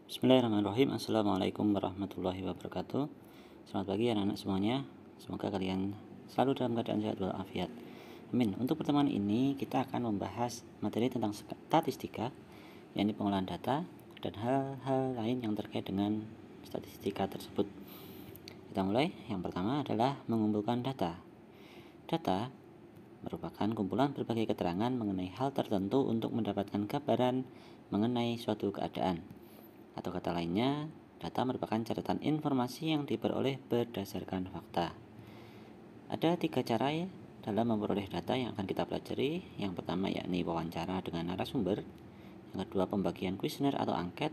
Bismillahirrahmanirrahim. Assalamualaikum warahmatullahi wabarakatuh. Selamat pagi anak-anak semuanya. Semoga kalian selalu dalam keadaan sehat walafiat. Amin. Untuk pertemuan ini kita akan membahas materi tentang statistika, yakni pengolahan data dan hal-hal lain yang terkait dengan statistika tersebut. Kita mulai. Yang pertama adalah mengumpulkan data. Data merupakan kumpulan berbagai keterangan mengenai hal tertentu untuk mendapatkan gambaran mengenai suatu keadaan. Atau kata lainnya, data merupakan catatan informasi yang diperoleh berdasarkan fakta. Ada 3 cara dalam memperoleh data yang akan kita pelajari. Yang pertama yakni wawancara dengan narasumber, yang kedua pembagian kuesioner atau angket,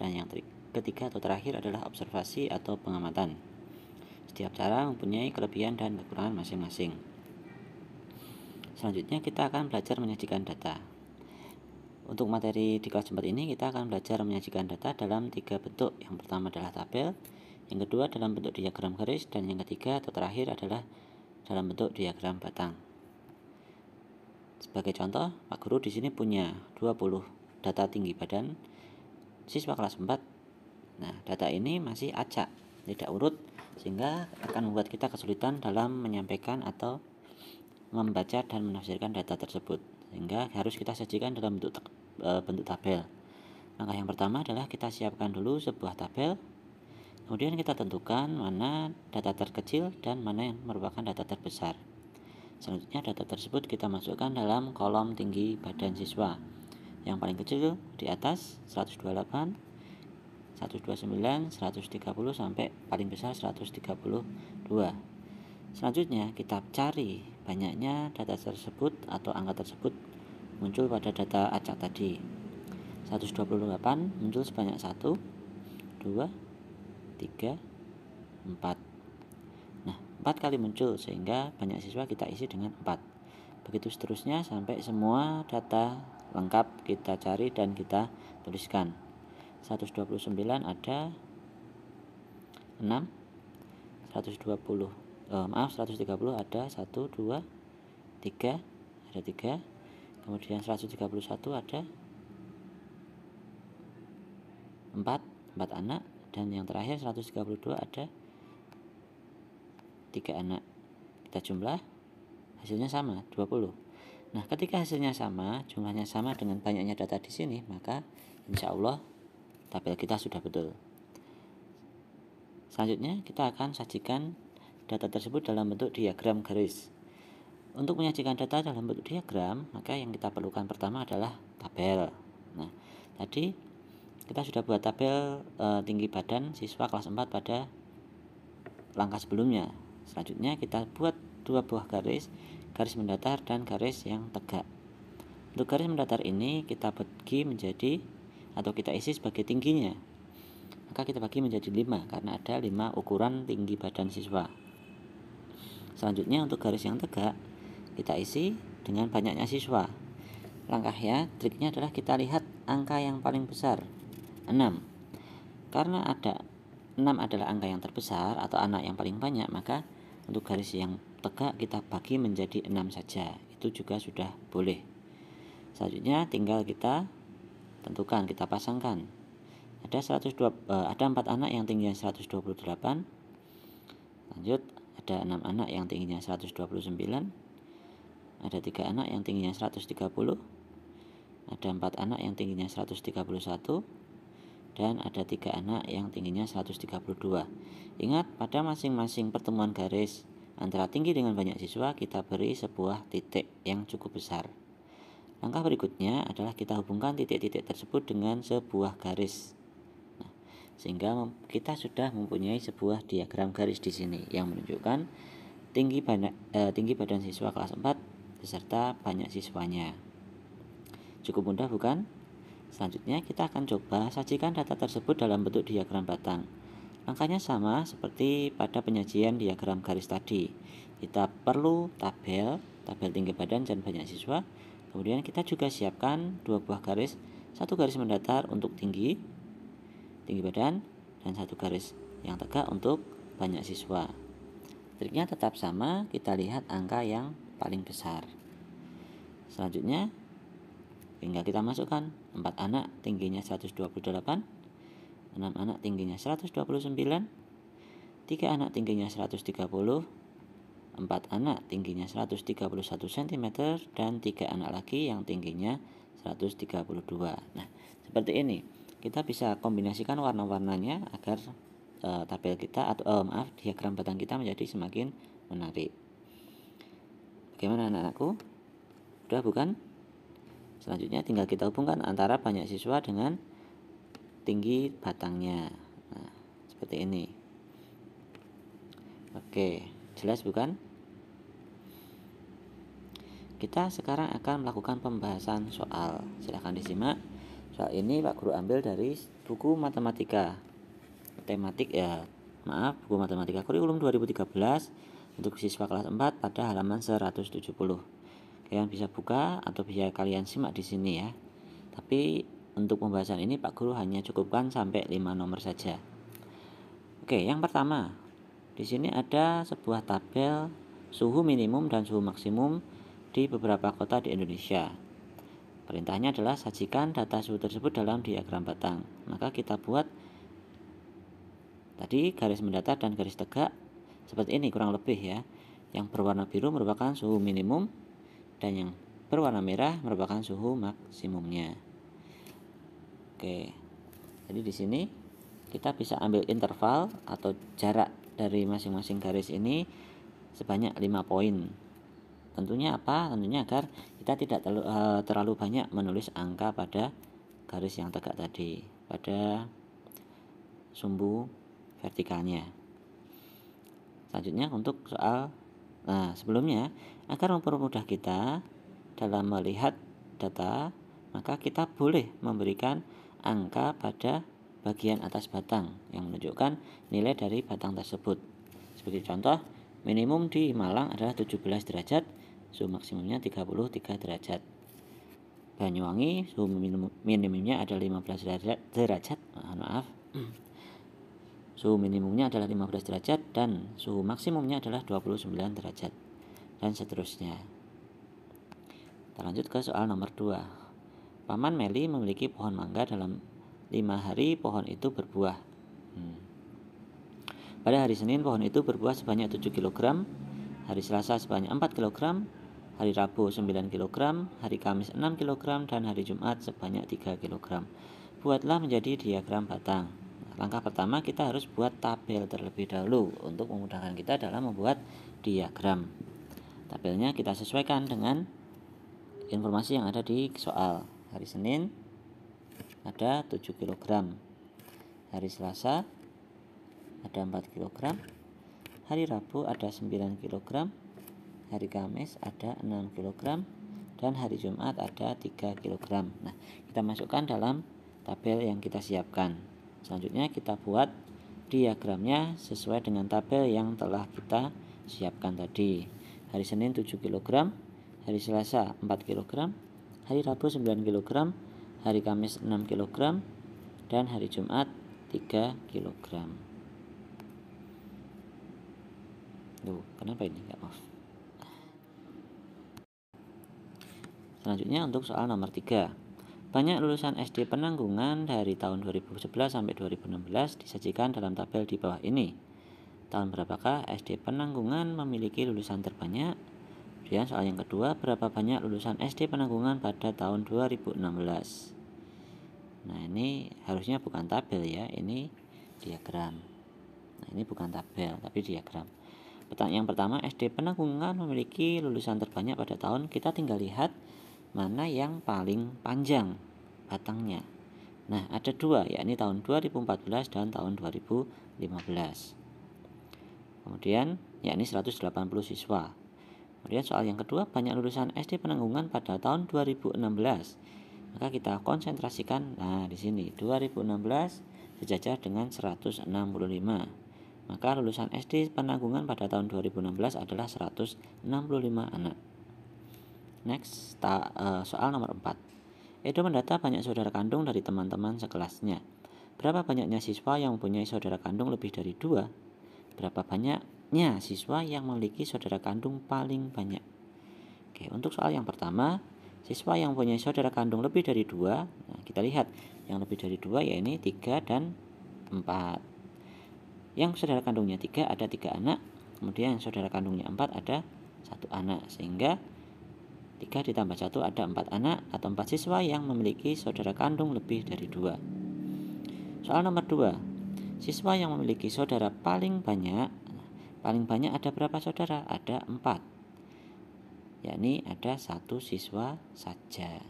dan yang ketiga atau terakhir adalah observasi atau pengamatan. Setiap cara mempunyai kelebihan dan kekurangan masing-masing. Selanjutnya kita akan belajar menyajikan data. Untuk materi di kelas 4 ini kita akan belajar menyajikan data dalam 3 bentuk. Yang pertama adalah tabel, yang kedua dalam bentuk diagram garis, dan yang ketiga atau terakhir adalah dalam bentuk diagram batang. Sebagai contoh, Pak Guru di sini punya 20 data tinggi badan siswa kelas 4. Nah, data ini masih acak, tidak urut, sehingga akan membuat kita kesulitan dalam menyampaikan atau membaca dan menafsirkan data tersebut, sehingga harus kita sajikan dalam bentuk tabel. Langkah yang pertama adalah kita siapkan dulu sebuah tabel, kemudian kita tentukan mana data terkecil dan mana yang merupakan data terbesar. Selanjutnya data tersebut kita masukkan dalam kolom tinggi badan siswa. Yang paling kecil di atas 128, 129, 130 sampai paling besar 132. Selanjutnya kita cari banyaknya data tersebut atau angka tersebut muncul pada data acak tadi. 128 muncul sebanyak 1, 2, 3, 4. Nah, 4 kali muncul sehingga banyak siswa kita isi dengan 4. Begitu seterusnya sampai semua data lengkap kita cari dan kita tuliskan. 129 ada 6, 130 ada 1, 2, 3, ada 3, kemudian 131 ada 4 anak, dan yang terakhir 132 ada 3 anak. Kita jumlah, hasilnya sama, 20. Nah, ketika hasilnya sama, jumlahnya sama dengan banyaknya data di sini, maka insya Allah tabel kita sudah betul. Selanjutnya kita akan sajikan data tersebut dalam bentuk diagram garis. Untuk menyajikan data dalam bentuk diagram, maka yang kita perlukan pertama adalah tabel. Nah, tadi kita sudah buat tabel tinggi badan siswa kelas 4 pada langkah sebelumnya. Selanjutnya kita buat 2 buah garis mendatar dan garis yang tegak. Untuk garis mendatar ini kita bagi menjadi atau kita isi sebagai tingginya. Maka kita bagi menjadi 5 karena ada 5 ukuran tinggi badan siswa. Selanjutnya untuk garis yang tegak kita isi dengan banyaknya siswa. Langkahnya, triknya adalah kita lihat angka yang paling besar, 6. Karena ada 6 adalah angka yang terbesar atau anak yang paling banyak, maka untuk garis yang tegak kita bagi menjadi 6 saja. Itu juga sudah boleh. Selanjutnya tinggal kita tentukan, kita pasangkan. Ada 4 anak yang tingginya 128. Lanjut, ada 6 anak yang tingginya 129. Ada 3 anak yang tingginya 130. Ada 4 anak yang tingginya 131. Dan ada 3 anak yang tingginya 132. Ingat, pada masing-masing pertemuan garis antara tinggi dengan banyak siswa kita beri sebuah titik yang cukup besar. Langkah berikutnya adalah kita hubungkan titik-titik tersebut dengan sebuah garis. Nah, sehingga kita sudah mempunyai sebuah diagram garis di sini yang menunjukkan tinggi badan siswa kelas 4 beserta banyak siswanya. Cukup mudah bukan? Selanjutnya kita akan coba sajikan data tersebut dalam bentuk diagram batang. Langkahnya sama seperti pada penyajian diagram garis tadi. Kita perlu tabel tinggi badan dan banyak siswa. Kemudian kita juga siapkan 2 buah garis, 1 garis mendatar untuk tinggi badan dan 1 garis yang tegak untuk banyak siswa. Triknya tetap sama, kita lihat angka yang paling besar. Selanjutnya tinggal kita masukkan 4 anak tingginya 128, 6 anak tingginya 129, 3 anak tingginya 130, 4 anak tingginya 131 cm, dan 3 anak lagi yang tingginya 132. Nah, seperti ini. Kita bisa kombinasikan warna-warnanya agar tabel kita atau diagram batang kita menjadi semakin menarik. Bagaimana anak-anakku? Sudah bukan? Selanjutnya tinggal kita hubungkan antara banyak siswa dengan tinggi batangnya. Nah, seperti ini. Oke, jelas bukan? Kita sekarang akan melakukan pembahasan soal. Silahkan disimak. Soal ini Pak Guru ambil dari buku matematika buku matematika kurikulum 2013 untuk siswa kelas 4 pada halaman 170. Kalian bisa buka atau bisa kalian simak di sini ya. Tapi untuk pembahasan ini Pak Guru hanya cukupkan sampai 5 nomor saja. Oke, yang pertama. Di sini ada sebuah tabel suhu minimum dan suhu maksimum di beberapa kota di Indonesia. Perintahnya adalah sajikan data suhu tersebut dalam diagram batang. Maka kita buat tadi garis mendatar dan garis tegak seperti ini kurang lebih ya. Yang berwarna biru merupakan suhu minimum dan yang berwarna merah merupakan suhu maksimumnya. Oke. Jadi di sini kita bisa ambil interval atau jarak dari masing-masing garis ini sebanyak 5 poin. Tentunya apa? Tentunya agar kita tidak terlalu banyak menulis angka pada garis yang tegak tadi, pada sumbu vertikalnya. Selanjutnya untuk soal, sebelumnya agar mempermudah kita dalam melihat data, maka kita boleh memberikan angka pada bagian atas batang yang menunjukkan nilai dari batang tersebut. Seperti contoh, minimum di Malang adalah 17 derajat, suhu maksimumnya 33 derajat. Banyuwangi suhu minimumnya adalah 15 derajat. Suhu minimumnya adalah 15 derajat dan suhu maksimumnya adalah 29 derajat. Dan seterusnya. Kita lanjut ke soal nomor 2. Paman Meli memiliki pohon mangga. Dalam 5 hari pohon itu berbuah. Pada hari Senin pohon itu berbuah sebanyak 7 kg, hari Selasa sebanyak 4 kg, hari Rabu 9 kg, hari Kamis 6 kg, dan hari Jumat sebanyak 3 kg. Buatlah menjadi diagram batang. Langkah pertama kita harus buat tabel terlebih dahulu untuk memudahkan kita dalam membuat diagram. Tabelnya kita sesuaikan dengan informasi yang ada di soal. Hari Senin ada 7 kg, hari Selasa ada 4 kg, hari Rabu ada 9 kg, hari Kamis ada 6 kg, dan hari Jumat ada 3 kg. Nah, kita masukkan dalam tabel yang kita siapkan. Selanjutnya kita buat diagramnya sesuai dengan tabel yang telah kita siapkan tadi. Hari Senin 7 kg, hari Selasa 4 kg, hari Rabu 9 kg, hari Kamis 6 kg, dan hari Jumat 3 kg. Kenapa ini nggak off? Selanjutnya untuk soal nomor 3. Banyak lulusan SD Penanggungan dari tahun 2011 sampai 2016 disajikan dalam tabel di bawah ini. Tahun berapakah SD Penanggungan memiliki lulusan terbanyak? Kemudian soal yang kedua, berapa banyak lulusan SD Penanggungan pada tahun 2016? Nah, ini harusnya bukan tabel ya, ini diagram. Nah, ini bukan tabel tapi diagram. Pertanyaan yang pertama, SD Penanggungan memiliki lulusan terbanyak pada tahun, kita tinggal lihat mana yang paling panjang batangnya. Nah, ada dua, yakni tahun 2014 dan tahun 2015. Kemudian, yakni 180 siswa. Kemudian soal yang kedua, banyak lulusan SD Penanggungan pada tahun 2016. Maka kita konsentrasikan, di sini 2016 sejajar dengan 165. Maka lulusan SD Penanggungan pada tahun 2016 adalah 165 anak. Next, soal nomor 4. Edo mendata banyak saudara kandung dari teman-teman sekelasnya. Berapa banyaknya siswa yang mempunyai saudara kandung lebih dari 2? Berapa banyaknya siswa yang memiliki saudara kandung paling banyak? Oke, untuk soal yang pertama, siswa yang mempunyai saudara kandung lebih dari 2, kita lihat yang lebih dari 2 yaitu 3 dan 4. Yang saudara kandungnya 3 ada 3 anak, kemudian yang saudara kandungnya 4 ada 1 anak, sehingga 3 ditambah 1 ada 4 anak atau 4 siswa yang memiliki saudara kandung lebih dari 2. Soal nomor 2, siswa yang memiliki saudara paling banyak ada berapa saudara? Ada 4, yakni ada 1 siswa saja.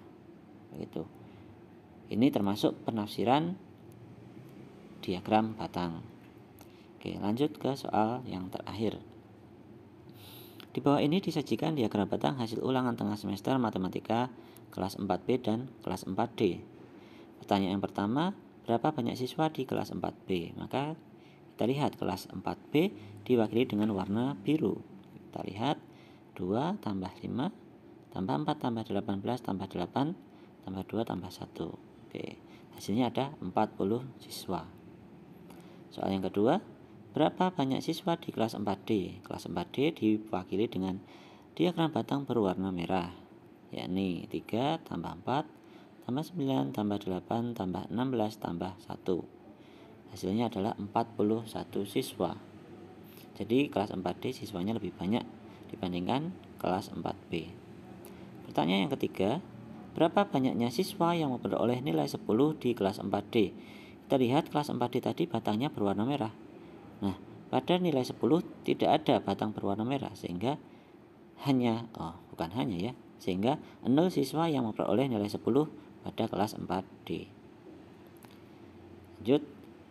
Begitu. Ini termasuk penafsiran diagram batang. Oke, lanjut ke soal yang terakhir. Di bawah ini disajikan diagram batang hasil ulangan tengah semester matematika kelas 4B dan kelas 4D. Pertanyaan yang pertama, berapa banyak siswa di kelas 4B? Maka kita lihat kelas 4B diwakili dengan warna biru. Kita lihat 2 tambah 5 tambah 4 tambah 18 tambah 8 tambah 2 tambah 1. Oke, hasilnya ada 40 siswa. Soal yang kedua, berapa banyak siswa di kelas 4D? Kelas 4D diwakili dengan diagram batang berwarna merah, yakni 3 tambah 4 tambah 9 tambah 8 tambah 16 tambah 1. Hasilnya adalah 41 siswa. Jadi kelas 4D siswanya lebih banyak dibandingkan kelas 4B. Pertanyaan yang ketiga, berapa banyaknya siswa yang memperoleh nilai 10 di kelas 4D? Kita lihat kelas 4D tadi batangnya berwarna merah. Nah, pada nilai 10 tidak ada batang berwarna merah, sehingga sehingga 0 siswa yang memperoleh nilai 10 pada kelas 4D. Lanjut,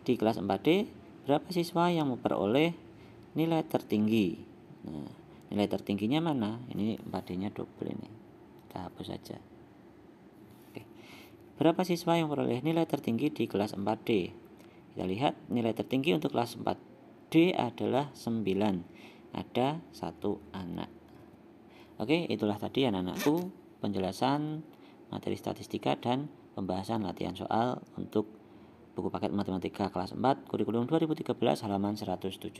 di kelas 4D berapa siswa yang memperoleh nilai tertinggi? Nah, nilai tertingginya mana? Ini 4D-nya double ini. Kita hapus saja. Berapa siswa yang memperoleh nilai tertinggi di kelas 4D? Kita lihat nilai tertinggi untuk kelas 4D adalah 9. Ada 1 anak. Oke, itulah tadi anak-anakku penjelasan materi statistika dan pembahasan latihan soal untuk buku paket matematika kelas 4 kurikulum 2013 halaman 170.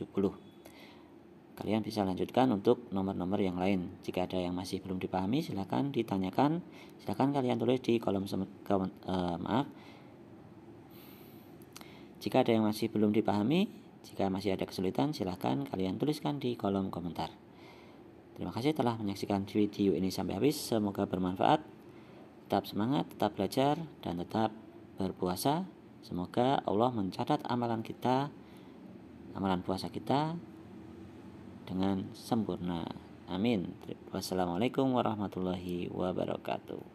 Kalian bisa lanjutkan untuk nomor-nomor yang lain. Jika ada yang masih belum dipahami, silakan ditanyakan. Silakan kalian tulis di kolom Jika ada yang masih belum dipahami, jika masih ada kesulitan, silakan kalian tuliskan di kolom komentar. Terima kasih telah menyaksikan video ini sampai habis. Semoga bermanfaat. Tetap semangat, tetap belajar, dan tetap berpuasa. Semoga Allah mencatat amalan puasa kita dengan sempurna. Amin. Wassalamualaikum warahmatullahi wabarakatuh.